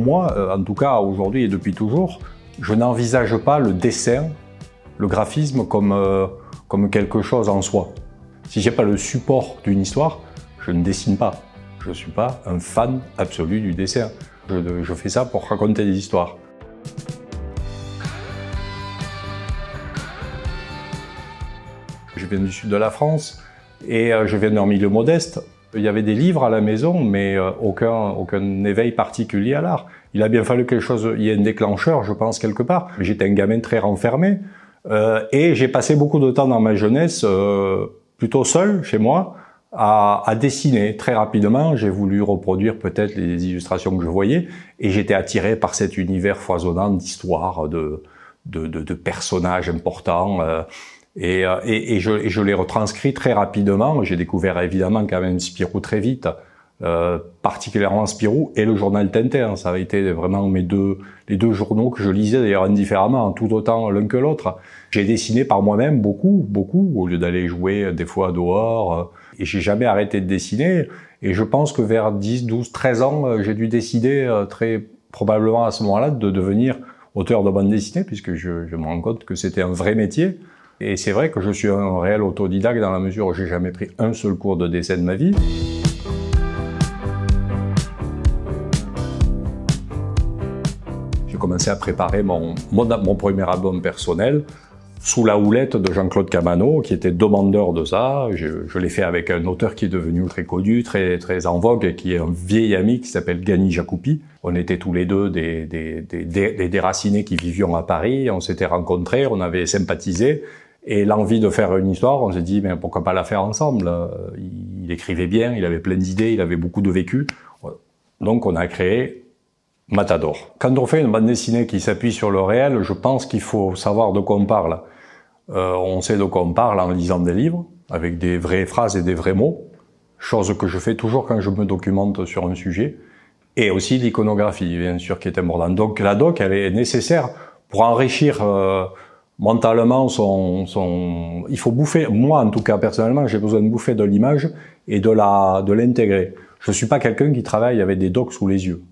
moi, en tout cas aujourd'hui et depuis toujours, je n'envisage pas le dessin, le graphisme comme quelque chose en soi. Si j'ai pas le support d'une histoire, je ne dessine pas. Je ne suis pas un fan absolu du dessin. Je fais ça pour raconter des histoires. Je viens du sud de la France et je viens d'un milieu modeste. Il y avait des livres à la maison, mais aucun éveil particulier à l'art. Il a bien fallu quelque chose, il y ait un déclencheur, je pense, quelque part. J'étais un gamin très renfermé et j'ai passé beaucoup de temps dans ma jeunesse, plutôt seul, chez moi, à dessiner. Très rapidement, j'ai voulu reproduire peut-être les illustrations que je voyais et j'étais attiré par cet univers foisonnant d'histoires, de personnages importants. Et je l'ai retranscrit très rapidement. J'ai découvert évidemment quand même Spirou très vite, particulièrement Spirou et le journal Tintin. Ça a été vraiment les deux journaux que je lisais d'ailleurs indifféremment, tout autant l'un que l'autre. J'ai dessiné par moi-même beaucoup, au lieu d'aller jouer des fois dehors. Et j'ai jamais arrêté de dessiner. Et je pense que vers 10, 12, 13 ans, j'ai dû décider très probablement à ce moment-là de devenir auteur de bande dessinée, puisque je me rends compte que c'était un vrai métier. Et c'est vrai que je suis un réel autodidacte dans la mesure où j'ai jamais pris un seul cours de dessin de ma vie. J'ai commencé à préparer mon premier album personnel sous la houlette de Jean-Claude Camano, qui était demandeur de ça. Je l'ai fait avec un auteur qui est devenu très connu, très en vogue, et qui est un vieil ami qui s'appelle Gani Jacoupi. On était tous les deux des déracinés qui vivions à Paris. On s'était rencontrés, on avait sympathisé. Et l'envie de faire une histoire, on s'est dit, mais pourquoi pas la faire ensemble? Il écrivait bien, il avait plein d'idées, il avait beaucoup de vécu. Donc on a créé Matador. Quand on fait une bande dessinée qui s'appuie sur le réel, je pense qu'il faut savoir de quoi on parle. On sait de quoi on parle en lisant des livres, avec des vraies phrases et des vrais mots, chose que je fais toujours quand je me documente sur un sujet, et aussi l'iconographie, bien sûr, qui est importante. Donc la doc, elle est nécessaire pour enrichir mentalement il faut bouffer, moi en tout cas personnellement, j'ai besoin de bouffer de l'image et de l'intégrer. Je suis pas quelqu'un qui travaille avec des docs sous les yeux.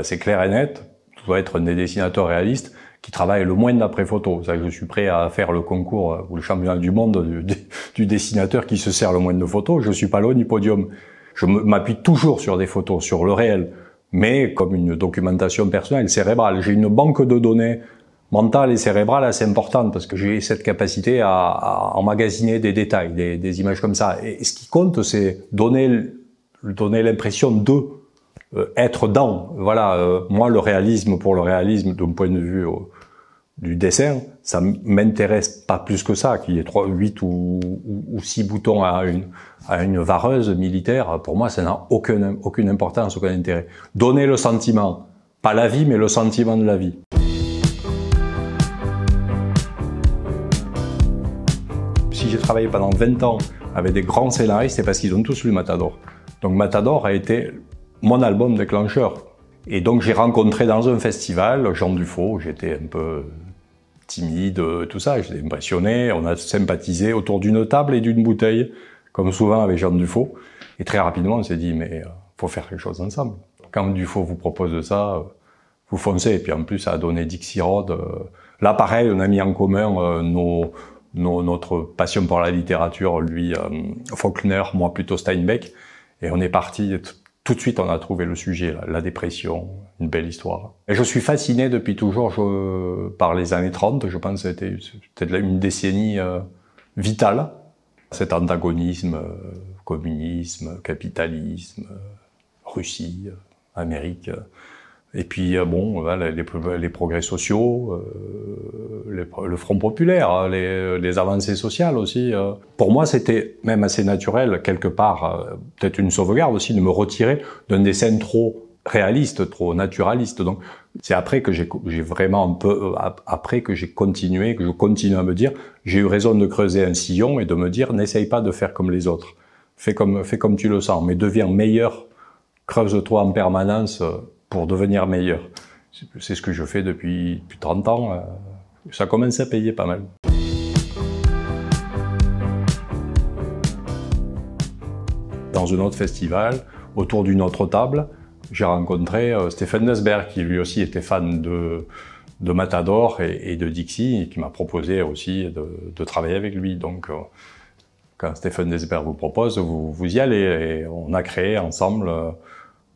C'est clair et net, je dois être un des dessinateurs réalistes qui travaille le moins d'après-photo. Je suis prêt à faire le concours ou le championnat du monde du dessinateur qui se sert le moins de photos. Je suis pas là ni podium. Je m'appuie toujours sur des photos, sur le réel, mais comme une documentation personnelle, cérébrale. J'ai une banque de données mentale et cérébrale assez importante parce que j'ai cette capacité à emmagasiner des détails, des images comme ça. Et ce qui compte, c'est donner l'impression de être dans. Voilà, moi, le réalisme pour le réalisme, d'un point de vue du dessin, ça m'intéresse pas plus que ça. Qu'il y ait 8 ou 6 boutons à une vareuse militaire, pour moi, ça n'a aucune importance, aucun intérêt. Donner le sentiment, pas la vie, mais le sentiment de la vie. Si j'ai travaillé pendant 20 ans avec des grands scénaristes, c'est parce qu'ils ont tous lu Matador. Donc Matador a été mon album déclencheur. Et donc j'ai rencontré dans un festival Jean Dufaux, j'étais un peu timide, tout ça, j'étais impressionné, on a sympathisé autour d'une table et d'une bouteille, comme souvent avec Jean Dufaux. Et très rapidement on s'est dit, mais faut faire quelque chose ensemble. Quand Dufaux vous propose ça, vous foncez. Et puis en plus ça a donné Dixie Road. Là pareil, on a mis en commun notre passion pour la littérature, lui Faulkner, moi plutôt Steinbeck. Et on est parti, tout de suite on a trouvé le sujet, la dépression, une belle histoire. Et je suis fasciné depuis toujours par les années 30, je pense que c'était peut-être une décennie vitale. Cet antagonisme, communisme, capitalisme, Russie, Amérique. Et puis bon, les progrès sociaux, le Front populaire, les avancées sociales aussi. Pour moi, c'était même assez naturel, quelque part, peut-être une sauvegarde aussi, de me retirer d'un dessin trop réaliste, trop naturaliste. Donc, c'est après que j'ai vraiment un peu, après que j'ai continué, que je continue à me dire, j'ai eu raison de creuser un sillon et de me dire, n'essaye pas de faire comme les autres. Fais comme tu le sens, mais deviens meilleur, creuse-toi en permanence, pour devenir meilleur. C'est ce que je fais depuis 30 ans. Ça commence à payer pas mal. Dans un autre festival, autour d'une autre table, j'ai rencontré Stéphane Nesberg, qui lui aussi était fan de Matador et de Dixie, et qui m'a proposé aussi de travailler avec lui. Donc, quand Stéphane Nesberg vous propose, vous y allez. Et on a créé ensemble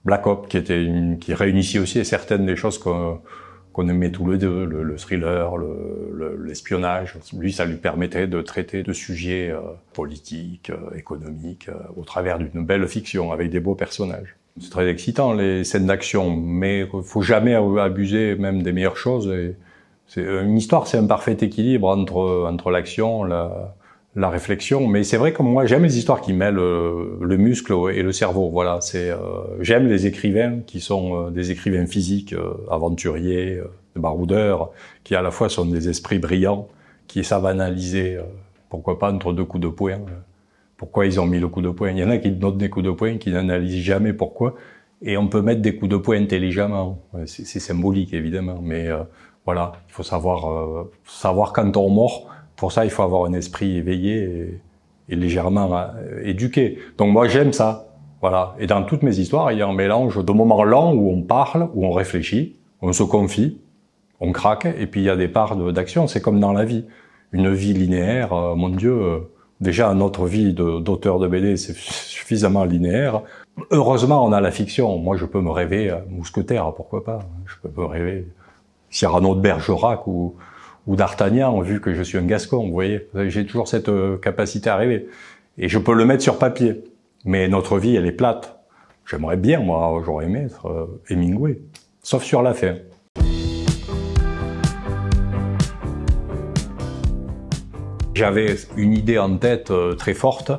Black Op, qui réunissait aussi certaines des choses qu'on aimait tous les deux, le thriller, l'espionnage. Lui, ça lui permettait de traiter de sujets politiques, économiques, au travers d'une belle fiction, avec des beaux personnages. C'est très excitant, les scènes d'action, mais il faut jamais abuser même des meilleures choses. Une histoire, c'est un parfait équilibre entre l'action, la réflexion, mais c'est vrai que moi j'aime les histoires qui mêlent le muscle et le cerveau. Voilà, j'aime les écrivains qui sont des écrivains physiques, aventuriers, baroudeurs, qui à la fois sont des esprits brillants, qui savent analyser, pourquoi pas entre deux coups de poing, pourquoi ils ont mis le coup de poing. Il y en a qui donnent des coups de poing, qui n'analysent jamais pourquoi, et on peut mettre des coups de poing intelligemment. C'est symbolique évidemment, mais voilà, il faut savoir quand on mord. Pour ça, il faut avoir un esprit éveillé et légèrement éduqué. Donc moi, j'aime ça. Voilà. Et dans toutes mes histoires, il y a un mélange de moments lents où on parle, où on réfléchit, on se confie, on craque, et puis il y a des parts d'action. C'est comme dans la vie. Une vie linéaire, mon Dieu, déjà notre vie d'auteur de BD, c'est suffisamment linéaire. Heureusement, on a la fiction. Moi, je peux me rêver mousquetaire, pourquoi pas. Je peux me rêver Cyrano de Bergerac ou d'Artagnan, vu que je suis un Gascon, vous voyez. J'ai toujours cette capacité à rêver. Et je peux le mettre sur papier. Mais notre vie, elle est plate. J'aimerais bien, moi, j'aurais aimé être Hemingway. Sauf sur la fin. J'avais une idée en tête très forte,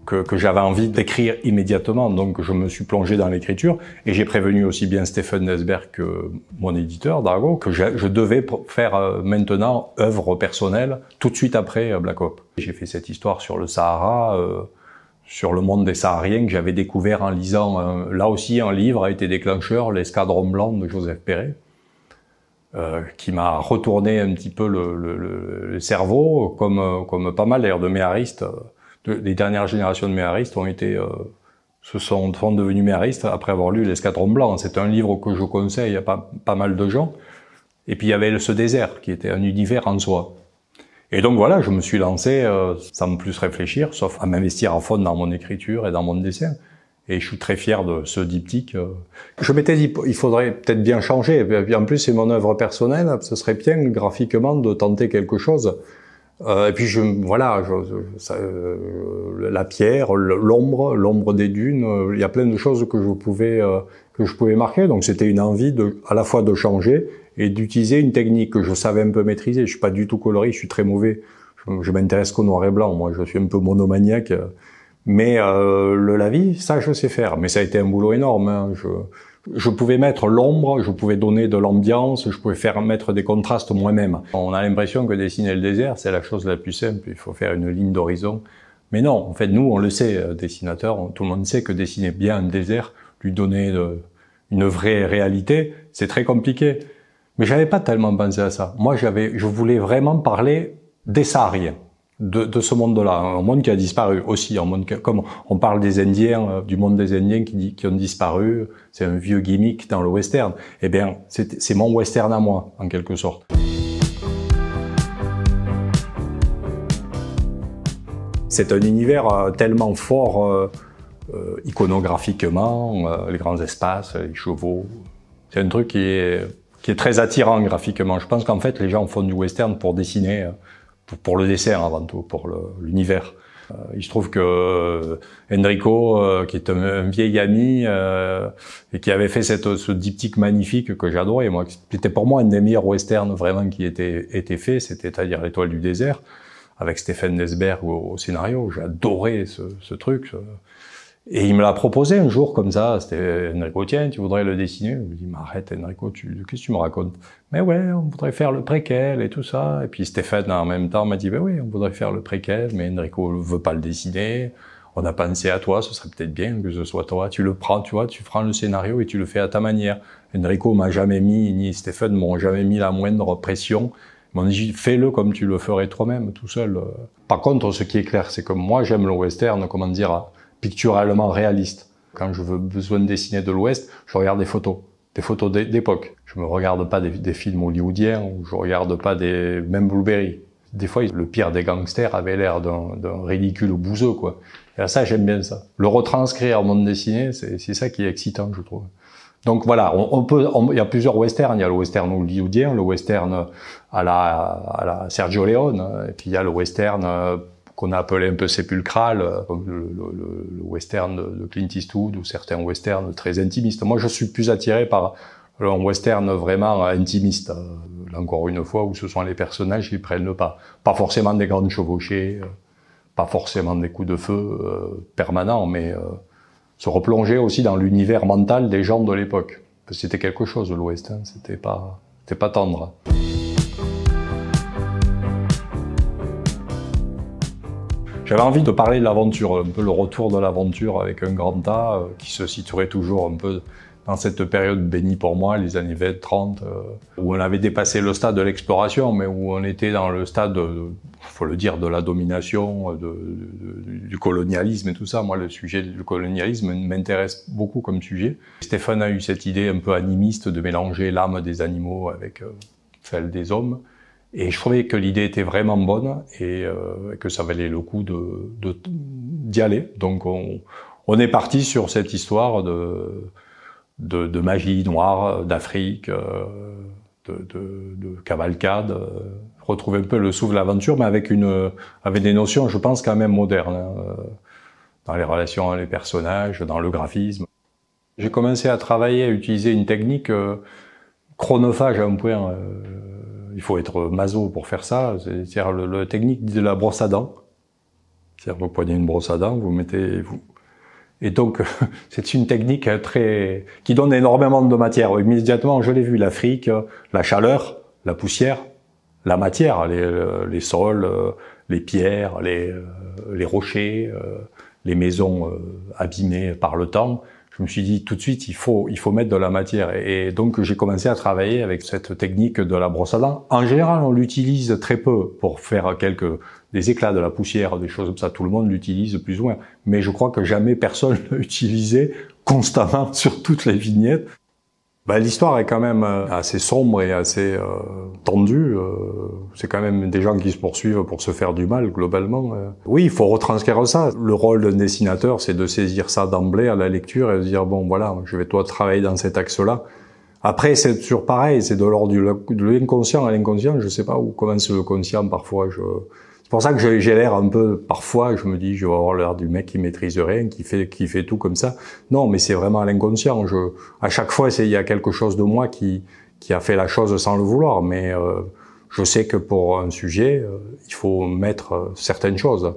que j'avais envie d'écrire immédiatement, donc je me suis plongé dans l'écriture, et j'ai prévenu aussi bien Stéphane Nesberg que mon éditeur, Dargaud, que je devais faire maintenant œuvre personnelle tout de suite après Black Op. J'ai fait cette histoire sur le Sahara, sur le monde des Sahariens que j'avais découvert en lisant, là aussi un livre a été déclencheur, L'Escadron Blanc de Joseph Perret, qui m'a retourné un petit peu le cerveau, comme pas mal d'ailleurs de méharistes. Les dernières générations de méharistes sont devenus méharistes après avoir lu L'Escadron Blanc. C'est un livre que je conseille à pas mal de gens. Et puis il y avait ce désert, qui était un univers en soi. Et donc voilà, je me suis lancé sans plus réfléchir, sauf à m'investir à fond dans mon écriture et dans mon dessin. Et je suis très fier de ce diptyque. Je m'étais dit, il faudrait peut-être bien changer. Et puis en plus, c'est mon œuvre personnelle. Ce serait bien, graphiquement, de tenter quelque chose. Et puis la pierre, l'ombre des dunes, il y a plein de choses que je pouvais marquer. Donc c'était une envie à la fois de changer et d'utiliser une technique que je savais un peu maîtriser. Je suis pas du tout coloriste, je suis très mauvais. Je m'intéresse qu'au noir et blanc. Moi, je suis un peu monomaniaque. Mais le lavis, ça, je sais faire. Mais ça a été un boulot énorme. Hein. Je pouvais mettre l'ombre, je pouvais donner de l'ambiance, je pouvais mettre des contrastes moi-même. On a l'impression que dessiner le désert, c'est la chose la plus simple, il faut faire une ligne d'horizon. Mais non, en fait, nous, on le sait, dessinateurs, tout le monde sait que dessiner bien un désert, lui donner une vraie réalité, c'est très compliqué. Mais j'avais pas tellement pensé à ça. Moi, je voulais vraiment parler des Sahariens. De ce monde-là, un monde qui a disparu aussi, comme on parle des Indiens, du monde des Indiens qui ont disparu, c'est un vieux gimmick dans le western. Eh bien, c'est mon western à moi, en quelque sorte. C'est un univers tellement fort iconographiquement, les grands espaces, les chevaux. C'est un truc qui est très attirant graphiquement. Je pense qu'en fait, les gens font du western pour dessiner. Pour le dessin avant tout, pour l'univers. Il se trouve que Enrico, qui est un vieil ami et qui avait fait ce diptyque magnifique que j'adorais, moi, c'était pour moi un des meilleurs westerns vraiment qui était fait, c'est-à-dire L'Étoile du désert, avec Stéphane Nesberg au scénario. J'adorais ce truc. Et il me l'a proposé un jour comme ça, c'était Enrico, tiens, tu voudrais le dessiner? Je lui dis, mais arrête Enrico, qu'est-ce que tu me racontes? Mais ouais, on voudrait faire le préquel et tout ça. Et puis Stéphane, en même temps, m'a dit, ben oui, on voudrait faire le préquel, mais Enrico ne veut pas le dessiner. On a pensé à toi, ce serait peut-être bien que ce soit toi. Tu le prends, tu vois, tu prends le scénario et tu le fais à ta manière. Enrico m'a jamais ni Stéphane m'ont jamais mis la moindre pression. Ils m'ont dit, fais-le comme tu le ferais toi-même, tout seul. Par contre, ce qui est clair, c'est que moi, j'aime le western, comment dire, picturalement réaliste. Quand je veux besoin de dessiner de l'Ouest, je regarde des photos d'époque. Je me regarde pas des films hollywoodiens, ou je regarde pas même Blueberry. Des fois, le pire des gangsters avait l'air d'un ridicule bouseux, quoi. Et là, ça, j'aime bien ça. Le retranscrire en bande dessinée, c'est ça qui est excitant, je trouve. Donc voilà, il y a plusieurs westerns. Il y a le western hollywoodien, le western à la Sergio Leone, et puis il y a le western qu'on a appelé un peu sépulcral, comme le western de Clint Eastwood ou certains westerns très intimistes. Moi, je suis plus attiré par un western vraiment intimiste, là encore une fois, où ce sont les personnages qui prennent le pas. Pas forcément des grandes chevauchées, pas forcément des coups de feu permanents, mais se replonger aussi dans l'univers mental des gens de l'époque. C'était quelque chose, l'Ouest, hein. C'était pas tendre. J'avais envie de parler de l'aventure, un peu le retour de l'aventure avec un grand A, qui se situerait toujours un peu dans cette période bénie pour moi, les années 20-30, où on avait dépassé le stade de l'exploration, mais où on était dans le stade, faut le dire, de la domination, du colonialisme et tout ça. Moi, le sujet du colonialisme m'intéresse beaucoup comme sujet. Stéphane a eu cette idée un peu animiste de mélanger l'âme des animaux avec celle des hommes. Et je trouvais que l'idée était vraiment bonne et que ça valait le coup d'y aller. Donc on est parti sur cette histoire de magie noire, d'Afrique, de cavalcade, retrouver un peu le souffle de l'aventure, mais avec des notions, je pense, quand même modernes, hein, dans les relations avec les personnages, dans le graphisme. J'ai commencé à travailler, à utiliser une technique chronophage à un point. Il faut être maso pour faire ça, c'est-à-dire la technique de la brosse à dents. C'est-à-dire vous prenez une brosse à dents, vous mettez... Et donc, c'est une technique qui donne énormément de matière. Immédiatement, je l'ai vu, l'Afrique, la chaleur, la poussière, la matière, les sols, les pierres, les rochers, les maisons abîmées par le temps. Je me suis dit tout de suite, il faut mettre de la matière. Et donc, j'ai commencé à travailler avec cette technique de la brosse à dents. En général, on l'utilise très peu pour faire des éclats de la poussière, des choses comme ça. Tout le monde l'utilise plus ou moins. Mais je crois que jamais personne l'a utilisé constamment sur toutes les vignettes. L'histoire est quand même assez sombre et assez tendue. C'est quand même des gens qui se poursuivent pour se faire du mal, globalement. Oui, il faut retranscrire ça. Le rôle d'un dessinateur, c'est de saisir ça d'emblée à la lecture et de dire, bon, voilà, je vais toi travailler dans cet axe-là. Après, c'est toujours pareil, c'est de l'ordre de l'inconscient à l'inconscient. Je sais pas où commence le conscient, parfois. C'est pour ça que j'ai l'air un peu, parfois, je me dis, je vais avoir l'air du mec qui maîtrise rien, qui fait tout comme ça. Non, mais c'est vraiment à l'inconscient. À chaque fois, il y a quelque chose de moi qui a fait la chose sans le vouloir. Mais je sais que pour un sujet, il faut mettre certaines choses.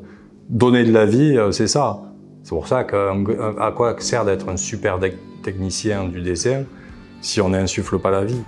Donner de la vie, c'est ça. C'est pour ça à quoi sert d'être un super technicien du dessin si on n'insuffle pas la vie.